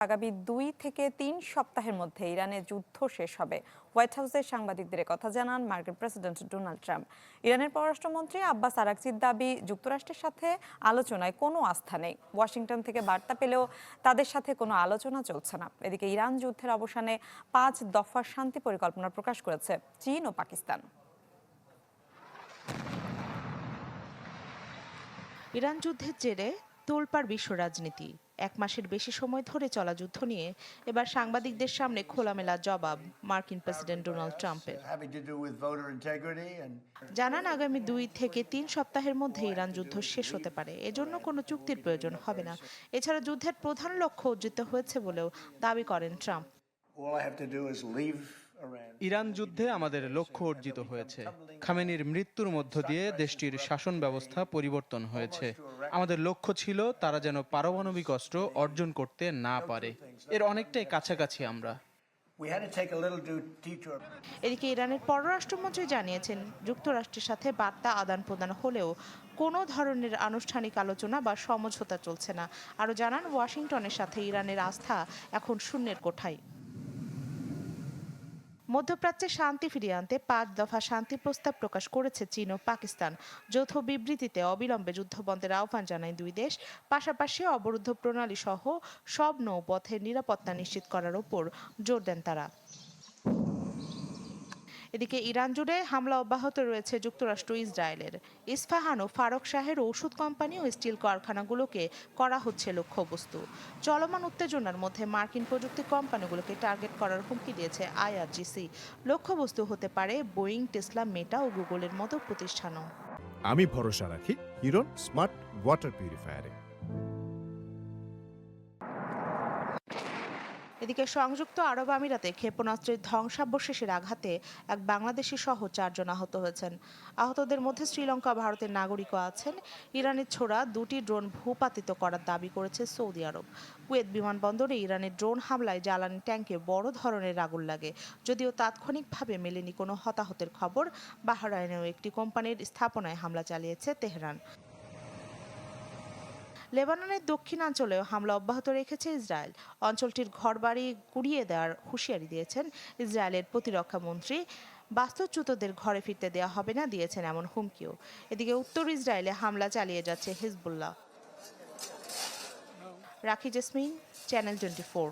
আগামী 2 থেকে 3 সপ্তাহের মধ্যে ইরানে যুদ্ধ শেষ হবে। হোয়াইট হাউসে সাংবাদিকদের কথা জানান মার্কিন প্রেসিডেন্ট ডোনাল্ড ট্রাম্প। ইরানের পররাষ্ট্রমন্ত্রী আব্বাস আরাগচির দাবি, যুক্তরাষ্ট্রের সাথে আলোচনায় কোনো আস্থা নেই। ওয়াশিংটন থেকে বার্তা পেলেও তাদের সাথে কোনো আলোচনা চলছে না। এদিকে ইরান যুদ্ধের অবসানে 5 দফা শান্তি পরিকল্পনা প্রকাশ করেছে চীন ও পাকিস্তান। ইরান যুদ্ধের জেরে তোলপাড় বিশ্ব রাজনীতি। 1 মাসের বেশি সময় ধরে চলা যুদ্ধ নিয়ে এবার সাংবাদিকদের সামনে খোলামেলা জবাব মার্কিন প্রেসিডেন্ট ডোনাল্ড ট্রাম্পের। জানান, আগামী 2 থেকে 3 সপ্তাহের মধ্যে ইরান যুদ্ধ শেষ হতে পারে। এজন্য কোনো চুক্তির প্রয়োজন হবে না। এছাড়া যুদ্ধের প্রধান লক্ষ্য অর্জিত হয়েছে বলেও দাবি করেন ট্রাম্প। ইরান যুদ্ধে আমাদের লক্ষ্য অর্জিত হয়েছে। খামেনির মৃত্যুর মধ্য দিয়ে দেশটির শাসন ব্যবস্থা পরিবর্তন হয়েছে। আমাদের লক্ষ্য ছিল তারা যেন পারমাণবিক অস্ত্র অর্জন করতে না পারে। এর অনেকটাই কাছাকাছি আমরা। এদিকে ইরানের পররাষ্ট্রমন্ত্রী জানিয়েছেন, যুক্তরাষ্ট্রের সাথে বার্তা আদান প্রদান হলেও কোনো ধরনের আনুষ্ঠানিক আলোচনা বা সমঝোতা চলছে না। আরও জানান, ওয়াশিংটনের সাথে ইরানের আস্থা এখন শূন্যের কোঠায়। মধ্যপ্রাচ্যে শান্তি ফিরিয়ে আনতে 5 দফা শান্তি প্রস্তাব প্রকাশ করেছে চীন ও পাকিস্তান। যৌথ বিবৃতিতে অবিলম্বে যুদ্ধবন্ধের আহ্বান জানায় দুই দেশ। পাশাপাশি অবরুদ্ধ প্রণালী সহ সব নৌপথের নিরাপত্তা নিশ্চিত করার ওপর জোর দেন তারা। এদিকে ইরান জুড়ে হামলা অব্যাহত রয়েছে যুক্তরাষ্ট্র ইসরায়েলের। ইস্পাহান ও ফারুক শাহের ওষুধ কোম্পানি ও স্টিল কারখানাগুলোকে করা হচ্ছে লক্ষ্যবস্তু। চলমান উত্তেজনার মধ্যে মার্কিন প্রযুক্তি কোম্পানিগুলোকে টার্গেট করার হুমকি দিয়েছে আইআরজিসি। লক্ষ্যবস্তু হতে পারে বোয়িং, টেসলা, মেটা ও গুগলের মতো প্রতিষ্ঠানও। আমি ভরসা রাখি হিরন স্মার্ট ওয়াটার পিউরিফায়ারে। এদিকে সংযুক্ত আরব আমিরাতে ক্ষেপণাস্ত্রের ধ্বংসাবশেষের আঘাতে এক বাংলাদেশি সহ 4 জন আহত হয়েছেন। আহতদের মধ্যে শ্রীলঙ্কা, ভারতের নাগরিকও আছেন। ইরানের ছোড়া 2টি ড্রোন ভূপাতিত করার দাবি করেছে সৌদি আরব। কুয়েত বিমানবন্দরে ইরানের ড্রোন হামলায় জ্বালানি ট্যাঙ্কে বড় ধরনের আগুন লাগে। যদিও তাৎক্ষণিকভাবে মেলেনি কোনো হতাহতের খবর। বাহরাইনেও একটি কোম্পানির স্থাপনায় হামলা চালিয়েছে তেহরান। লেবাননের দক্ষিণাঞ্চলেও হামলা অব্যাহত রেখেছে ইসরায়েল। অঞ্চলটির ঘরবাড়ি গুড়িয়ে দেওয়ার হুঁশিয়ারি দিয়েছেন ইসরায়েলের প্রতিরক্ষা মন্ত্রী। বাস্তুচ্যুতদের ঘরে ফিরতে দেওয়া হবে না দিয়েছেন এমন হুমকিও। এদিকে উত্তর ইসরায়েলে হামলা চালিয়ে যাচ্ছে হিজবুল্লাহ। রাখি জেসমিন, চ্যানেল 24।